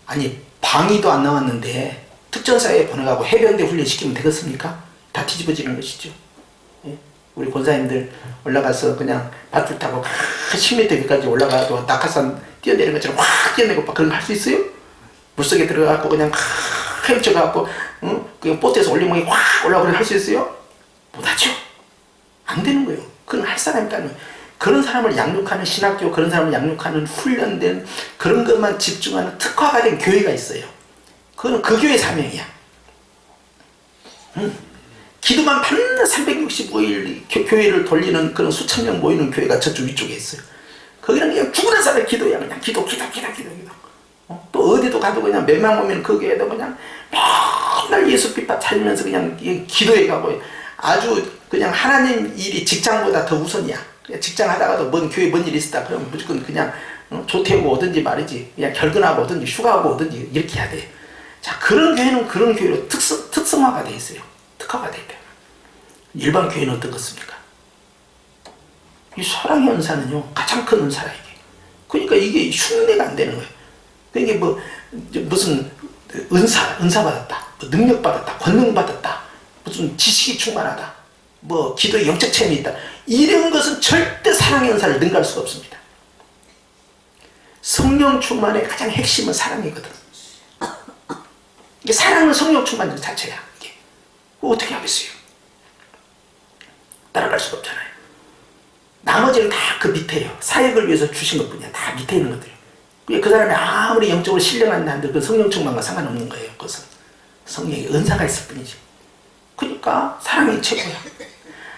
아니, 방위도 안 나왔는데 특전사에 보내가고 해병대 훈련시키면 되겠습니까? 다 뒤집어지는 것이죠. 예? 우리 권사님들 올라가서 그냥 밧줄 타고 10m 위까지 올라가도 낙하산 뛰어내리는 것처럼 확 뛰어내고 그런 거 할 수 있어요? 물속에 들어가고 그냥 헤엄쳐가고 그냥 보트에서 올리면 확 올라오고 할 수 있어요? 못하죠. 안 되는 거예요. 그건 할 사람이 있다는 거예요. 그런 사람을 양육하는 신학교, 그런 사람을 양육하는 훈련된 그런 것만 집중하는 특화가 된 교회가 있어요. 그건 그 교회 사명이야. 기도만 밤낮 365일 교회를 돌리는 그런 수천 명 모이는 교회가 저쪽 위쪽에 있어요. 거기는 그냥 죽으는 사람의 기도야. 그냥 기도. 또 어디도 가도 그냥 몇만 오면 그 교회도 그냥 맨날 예수 빛밭 살면서 그냥 기도해 가고 아주 그냥 하나님 일이 직장보다 더 우선이야. 직장 하다가도 뭔 교회 뭔 일이 있었다 그러면 무조건 그냥 조퇴하고 오든지 말이지, 그냥 결근하고 오든지 휴가하고 오든지 이렇게 해야 돼. 자, 그런 교회는 그런 교회로 특성화가 돼 있어요. 특화가 돼 있다. 일반 교회는 어떤 것입니까? 이 사랑의 은사는요, 가장 큰 은사라 이게. 그러니까 이게 흉내가 안 되는 거예요. 그러니까 뭐 무슨 은사 받았다, 뭐 능력 받았다, 권능 받았다, 무슨 지식이 충만하다, 뭐 기도의 영적 체험이 있다, 이런 것은 절대 사랑의 은사를 능가할 수가 없습니다. 성령 충만의 가장 핵심은 사랑이거든. 이게 사랑은 성령 충만 자체야. 이게 어떻게 하겠어요? 따라갈 수가 없잖아요. 나머지는 다 그 밑에요. 사역을 위해서 주신 것뿐이야. 다 밑에 있는 것들이에요. 그 사람이 아무리 영적으로 신령한다 한들 그 성령 충만과 상관없는 거예요. 그것은 성령의 은사가 있을 뿐이지. 그러니까 사랑이 최고야.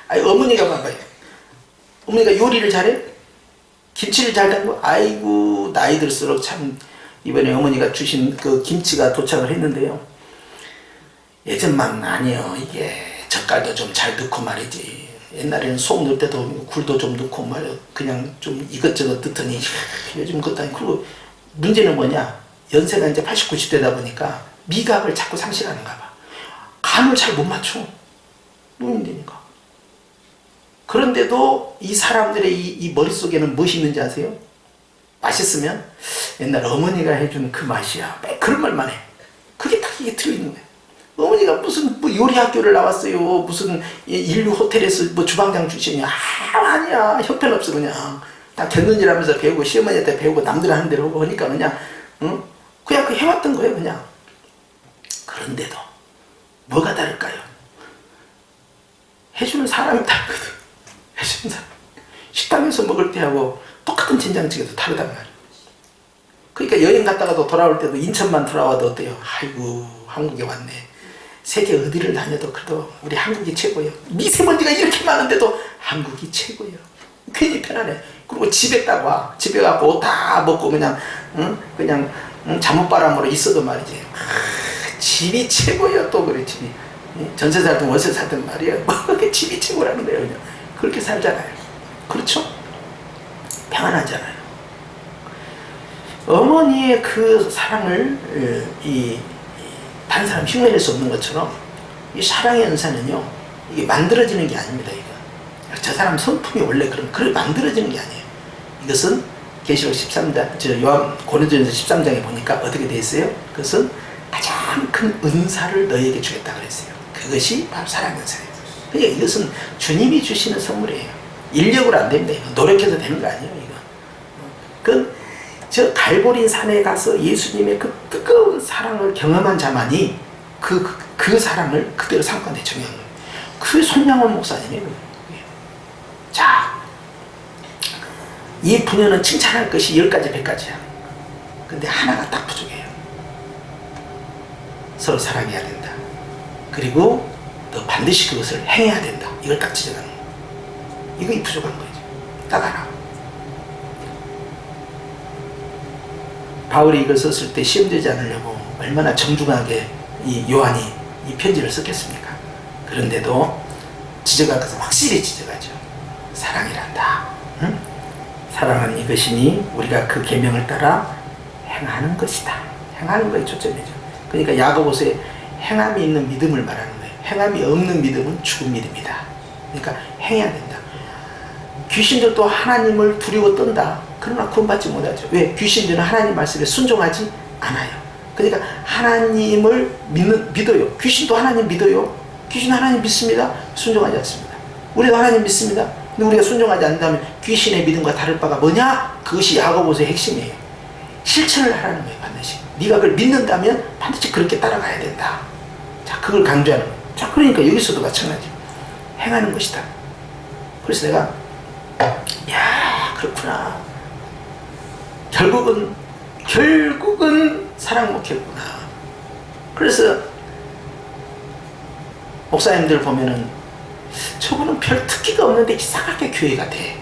아니, 어머니가 봐봐요. 어머니가 요리를 잘해? 김치를 잘 담고? 아이고, 나이 들수록 참, 이번에 어머니가 주신 그 김치가 도착을 했는데요, 예전만 아니요. 이게 젓갈도 좀 잘 넣고 말이지. 옛날에는 속 넣을 때도 굴도 좀 넣고 말이야. 그냥 좀 이것저것 넣더니 요즘 그것도 아니고. 그리고 문제는 뭐냐? 연세가 이제 80, 90대다 보니까 미각을 자꾸 상실하는가 봐. 간을 잘 못 맞춰. 노인되니까. 그런데도 이 사람들의 이 머릿속에는 무엇이 있는지 아세요? 맛있으면 옛날 어머니가 해준 그 맛이야. 그런 말만 해. 그게 딱 이게 들어있는 거야. 어머니가 무슨 뭐 요리 학교를 나왔어요. 무슨 인류 호텔에서 뭐 주방장 출신이야. 아니야. 형편없어 그냥. 다 겪는 일 하면서 배우고 시어머니한테 배우고 남들 하는 대로 하고 하니까 그냥 그냥 그 해왔던 거예요 그냥. 그런데도 뭐가 다를까요? 해주는 사람이 다르거든. 해주는 사람. 식당에서 먹을 때하고 똑같은 된장찌개도 다르단 말이야. 그러니까 여행 갔다가도 돌아올 때도 인천만 돌아와도 어때요? 아이고, 한국에 왔네. 세계 어디를 다녀도 그래도 우리 한국이 최고예요. 미세먼지가 이렇게 많은데도 한국이 최고예요. 괜히 편하네. 그리고 집에 딱 와. 집에 가고 옷 다 먹고 그냥 잠옷바람으로 있어도 말이지. 집이 최고예요. 또 그래 집이. 전세 살든 월세 살든 말이에요. 집이 최고라는 거예요. 그냥. 그렇게 살잖아요. 그렇죠? 평안하잖아요. 어머니의 그 사랑을 다른 사람 흉내낼 수 없는 것처럼 이 사랑의 은사는요, 이게 만들어지는 게 아닙니다. 이거. 저 사람 성품이 원래 그래 만들어지는 게 아니에요. 이것은 계시록 13장, 고린도전서 13장에 보니까 어떻게 되어 있어요? 그것은 가장 큰 은사를 너희에게 주겠다 그랬어요. 그것이 바로 사랑의 은사예요. 그러니까 이것은 주님이 주시는 선물이에요. 인력으로 안 됩니다. 이거. 노력해서 되는 거 아니에요. 이거. 저 갈보린 산에 가서 예수님의 그 뜨거운 사랑을 경험한 자만이 그 사랑을 그대로 상관에 정의한 거예요. 그 손양원 목사님이에요. 자, 이 부녀는 칭찬할 것이 10가지 100가지야. 근데 하나가 딱 부족해요. 서로 사랑해야 된다. 그리고 너 반드시 그것을 행해야 된다. 이걸 딱 지적하는 거예요. 이거 부족한 거죠. 딱 하나. 바울이 이걸 썼을 때 시험되지 않으려고 얼마나 정중하게 이 요한이 이 편지를 썼겠습니까? 그런데도 지적할 것은 확실히 지적하죠. 사랑이란다. 응? 사랑하는 이것이니 우리가 그 계명을 따라 행하는 것이다. 행하는 거에 초점이죠. 그러니까 야고보서에 행함이 있는 믿음을 말하는 거예요. 행함이 없는 믿음은 죽은 믿음이다. 그러니까 행해야 된다. 귀신들도 하나님을 두려워 떤다. 그러나 구원받지 못하죠. 왜? 귀신들은 하나님 말씀에 순종하지 않아요. 그러니까 하나님을 믿어요. 귀신도 하나님 믿어요. 귀신 하나님 믿습니다. 순종하지 않습니다. 우리도 하나님 믿습니다. 근데 우리가 순종하지 않는다면 귀신의 믿음과 다를 바가 뭐냐? 그것이 야고보서의 핵심이에요. 실천을 하라는 거예요. 반드시. 네가 그걸 믿는다면 반드시 그렇게 따라가야 된다. 자, 그걸 강조하는 거예요. 자, 그러니까 여기서도 마찬가지. 행하는 것이다. 그래서 내가 야, 그렇구나. 결국은 사랑 목회구나. 그래서 목사님들 보면은 저분은 별 특기가 없는데 이상하게 교회가 돼.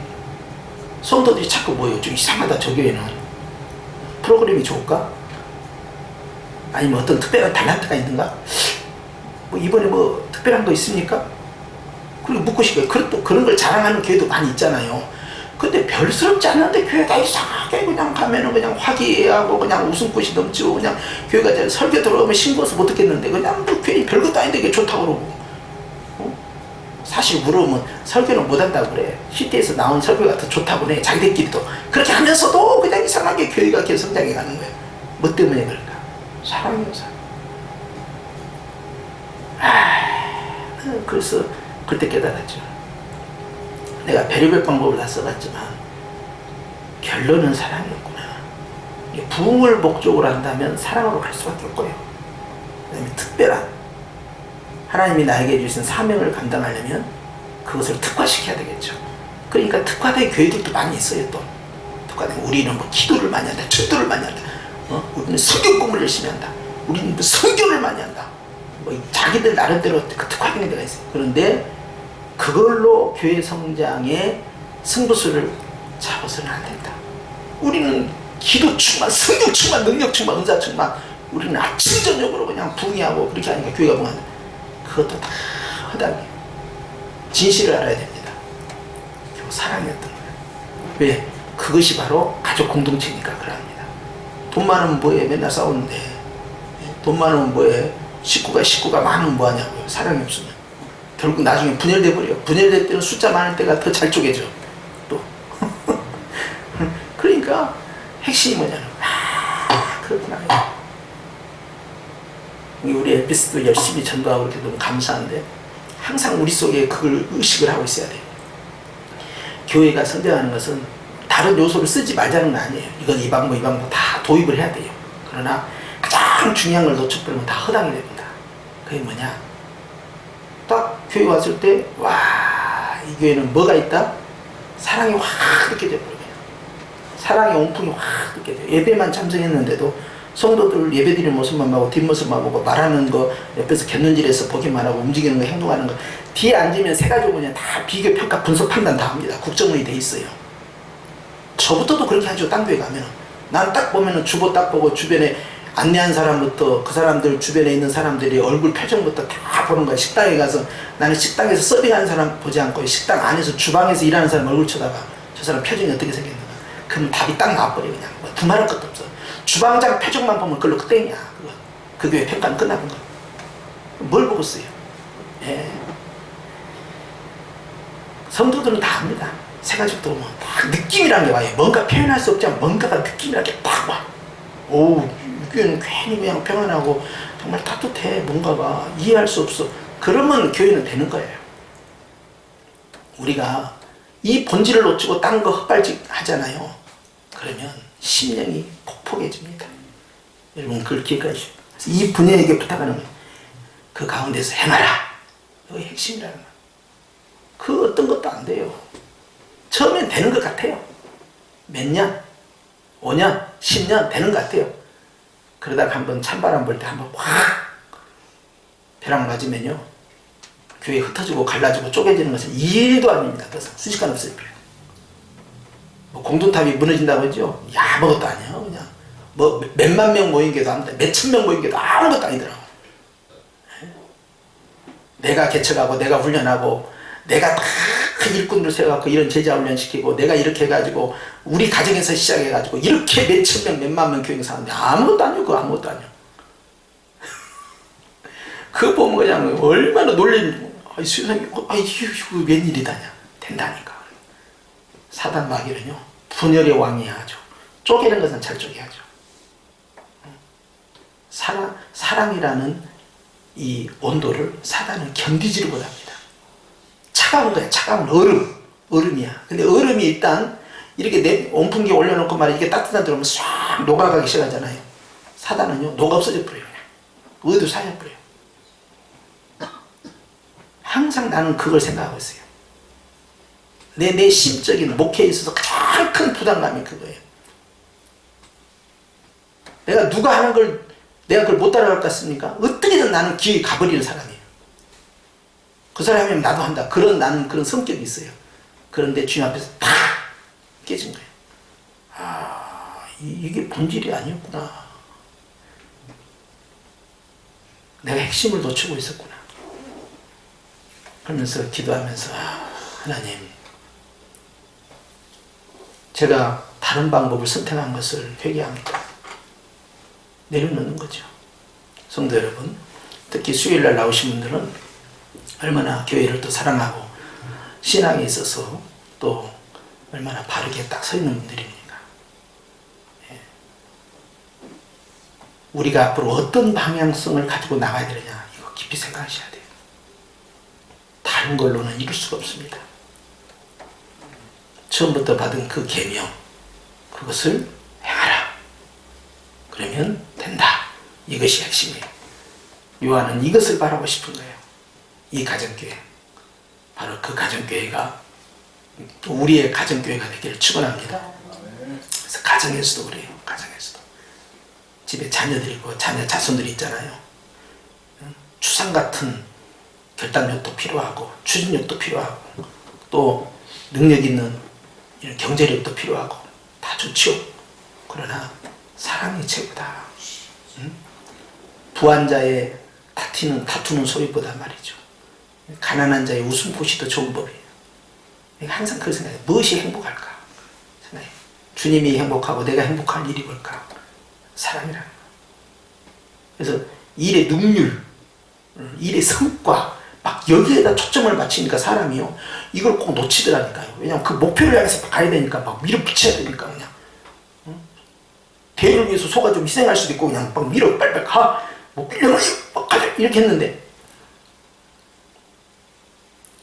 성도들이 자꾸 모여. 좀 이상하다, 저 교회는. 프로그램이 좋을까? 아니면 어떤 특별한 탤런트가 있는가? 뭐 이번에 뭐 특별한 거 있습니까? 그리고 묻고 싶어요. 또 그런 걸 자랑하는 교회도 많이 있잖아요. 근데 별스럽지 않는데 교회가 이상하게 그냥 가면은 그냥 화기애애하고 그냥 웃음꽃이 넘치고 그냥 교회가 설교 들어오면 싱거워서 못 듣겠는데 그냥 뭐 괜히 별것도 아닌데 이게 좋다고 그러고. 사실 물어보면 설교는 못한다고 그래. 시대에서 나온 설교가 더 좋다고 해. 자기들끼리도. 그렇게 하면서도 그냥 이상하게 교회가 계속 성장해 가는 거예요. 뭐 때문에 그럴까? 사랑이요, 사랑. 그래서 그때 깨달았죠. 내가 별의별 방법을 다 써봤지만 결론은 사랑이었구나. 부흥을 목적으로 한다면 사랑으로 갈 수밖에 없고요. 그 다음에 특별한 하나님이 나에게 주신 사명을 감당하려면 그것을 특화시켜야 되겠죠. 그러니까 특화된 교회들도 많이 있어요. 또 특화된 우리는 뭐 기도를 많이 한다, 축도를 많이 한다, 우리는 성경 공부를 열심히 한다, 우리는 뭐 성교를 많이 한다. 뭐 자기들 나름대로 그 특화된 데가 있어요. 그런데 그걸로 교회 성장의 승부수를 잡아서는 안 된다. 우리는 기도 충만, 성경 충만, 능력 충만, 은사 충만, 우리는 아침 저녁으로 그냥 부흥하고 그렇게 하니까 교회가 부흥한다. 그것도 다 허당이에요. 진실을 알아야 됩니다. 결국 사랑이었던 거예요. 왜? 그것이 바로 가족 공동체니까 그럽니다. 돈 많으면 뭐해? 맨날 싸우는데. 돈 많으면 뭐해? 식구가 많으면 뭐하냐고요. 사랑이 없으면. 결국 나중에 분열돼 버려. 분열될 때는 숫자 많을 때가 더 잘 쪼개져. 또. 그러니까 핵심이 뭐냐면 그렇구나. 우리 엘피스도 열심히 전도하고 이렇게 너무 감사한데 항상 우리 속에 그걸 의식을 하고 있어야 돼요. 교회가 성장하는 것은 다른 요소를 쓰지 말자는 건 아니에요. 이건 이 방법 다 도입을 해야 돼요. 그러나 가장 중요한 걸 놓쳐버리면 다 허당이 됩니다. 그게 뭐냐? 딱 교회 왔을 때 와, 이 교회는 뭐가 있다? 사랑이 확 느껴져 버려요. 사랑의 온풍이 확 느껴져요. 예배만 참석했는데도 성도들 예배드리는 모습만 보고 뒷모습만 보고 말하는 거 옆에서 곁눈질해서 보기만 하고 움직이는 거 행동하는 거 뒤에 앉으면 세 가지 그냥 다 비교 평가 분석 판단 다 합니다. 국정원이 돼 있어요. 저부터도 그렇게 하죠. 딴 교회 가면 난 딱 보면은 주보 딱 보고 주변에 안내한 사람부터 그 사람들 주변에 있는 사람들이 얼굴 표정부터 다 보는 거야. 식당에 가서 나는 식당에서 서빙하는 사람 보지 않고 식당 안에서 주방에서 일하는 사람 얼굴 쳐다봐. 저 사람 표정이 어떻게 생겼는가. 그럼 답이 딱 나와버려. 그냥 뭐 두말할 것도 없어. 주방장 표정만 보면 그걸로 땡이야. 그 교회 평가는 끝나는 거야. 뭘 보고 써요? 예. 성도들은 다 압니다. 세 가지부터 보면 딱 느낌이란 게 와요. 뭔가 표현할 수 없지만 뭔가가 느낌이란 게 딱 와. 오, 이 교회는 괜히 그냥 평안하고 정말 따뜻해. 뭔가가 이해할 수 없어. 그러면 교회는 되는 거예요. 우리가 이 본질을 놓치고 딴 거 헛발질 하잖아요. 그러면 심령이 폭폭해집니다. 여러분 그걸 기억하시오. 이 분야에게 부탁하는 거예요. 그 가운데서 행하라. 그게 핵심이라는 거예요. 그 어떤 것도 안 돼요. 처음엔 되는 것 같아요. 몇 년, 5년, 10년 되는 것 같아요. 그러다가 한번 찬바람 불 때 한번 확 벼락 맞으면요. 교회 흩어지고 갈라지고 쪼개지는 것은 일도 아닙니다. 더 이상 순식간 없어요. 뭐 공동탑이 무너진다고 하죠? 아무것도 아니에요. 그냥 뭐 몇만 명 모인 게도 아무것도 몇천 명 모인 게도 아무것도 아니더라고. 내가 개척하고 내가 훈련하고 내가 다 일꾼들 세워갖고 이런 제자 훈련시키고 내가 이렇게 해가지고 우리 가정에서 시작해가지고 이렇게 몇천 명 몇만 명 교육 사는데 아무것도 아니고 그거 아무것도 아니야. 그거 보면 그냥 얼마나 놀림. 세상에 이거 웬일이다냐. 된다니까. 사단 마귀는요 분열의 왕이야. 아주 쪼개는 것은 잘 쪼개야죠. 사랑이라는 이 온도를 사단은 견디지를 못합니다. 차가운 거야. 차가운 얼음이야. 근데 얼음이 일단 이렇게 온풍기에 올려놓고 말이야 이게 따뜻한 들어오면 싹 녹아가기 시작하잖아요. 사단은요 녹아 없어져 버려요. 그냥 어디도 살려버려요. 항상 나는 그걸 생각하고 있어요. 내 심적인 목회에 있어서 가장 큰 부담감이 그거예요. 내가 누가 하는 걸 내가 그걸 못 따라갈 것 같습니까? 어떻게든 나는 기회 가버리는 사람이에요. 그 사람이면 나도 한다. 나는 그런 성격이 있어요. 그런데 주님 앞에서 팍 깨진 거예요. 아, 이게 본질이 아니었구나. 내가 핵심을 놓치고 있었구나. 그러면서 기도하면서 하나님, 제가 다른 방법을 선택한 것을 회개합니다. 내려놓는 거죠. 성도 여러분, 특히 수요일날 나오신 분들은 얼마나 교회를 또 사랑하고 신앙에 있어서 또 얼마나 바르게 딱 서 있는 분들입니까? 예. 우리가 앞으로 어떤 방향성을 가지고 나가야 되느냐 이거 깊이 생각하셔야 돼요. 다른 걸로는 이룰 수가 없습니다. 처음부터 받은 그 계명, 그것을 행하라. 그러면 된다. 이것이 핵심이에요. 요한은 이것을 바라고 싶은 거예요. 이 가정교회. 바로 그 가정교회가 우리의 가정교회가 되기를 축원합니다. 그래서 가정에서도 그래요. 가정에서도. 집에 자녀들이 있고 자손들이 있잖아요. 추상 같은 결단력도 필요하고 추진력도 필요하고 또 능력 있는 이런 경제력도 필요하고 다 좋죠. 그러나 사랑이 최고다. 부한 자의 다투는 소리보다 말이죠. 가난한 자의 웃음꽃이 더 좋은 법이에요. 내가 항상 그걸 생각해요. 무엇이 행복할까? 생각해요. 주님이 행복하고 내가 행복할 일이 뭘까? 사랑이라는 거. 그래서 일의 능률, 일의 성과, 막 여기에다 초점을 맞추니까 사람이요. 이걸 꼭 놓치더라니까요. 왜냐면 그 목표를 향해서 가야 되니까 막 밀어붙여야 되니까 그냥. 대를 위해서 소가 좀 희생할 수도 있고 그냥 막 밀어 빨빨 가. 뭐 빌려놔 막 가자 이렇게 했는데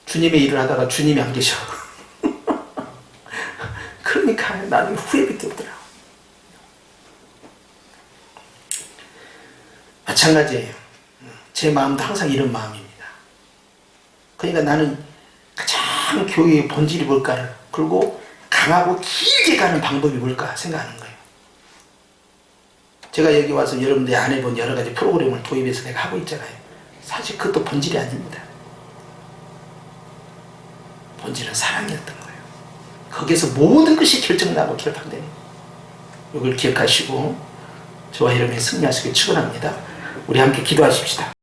주님의 일을 하다가 주님이 안 계셔. 그러니까 나중에 후회밖에 없더라. 마찬가지예요. 제 마음도 항상 이런 마음입니다. 그러니까 나는 가장 교회의 본질이 뭘까를, 그리고 강하고 길게 가는 방법이 뭘까 생각하는 거예요. 제가 여기 와서 여러분들이 안 해본 여러 가지 프로그램을 도입해서 내가 하고 있잖아요. 사실 그것도 본질이 아닙니다. 본질은 사랑이었던 거예요. 거기에서 모든 것이 결정나고 결판되는 거예요. 이걸 기억하시고 저와 여러분이 승리하시길 축원합니다. 우리 함께 기도하십시다.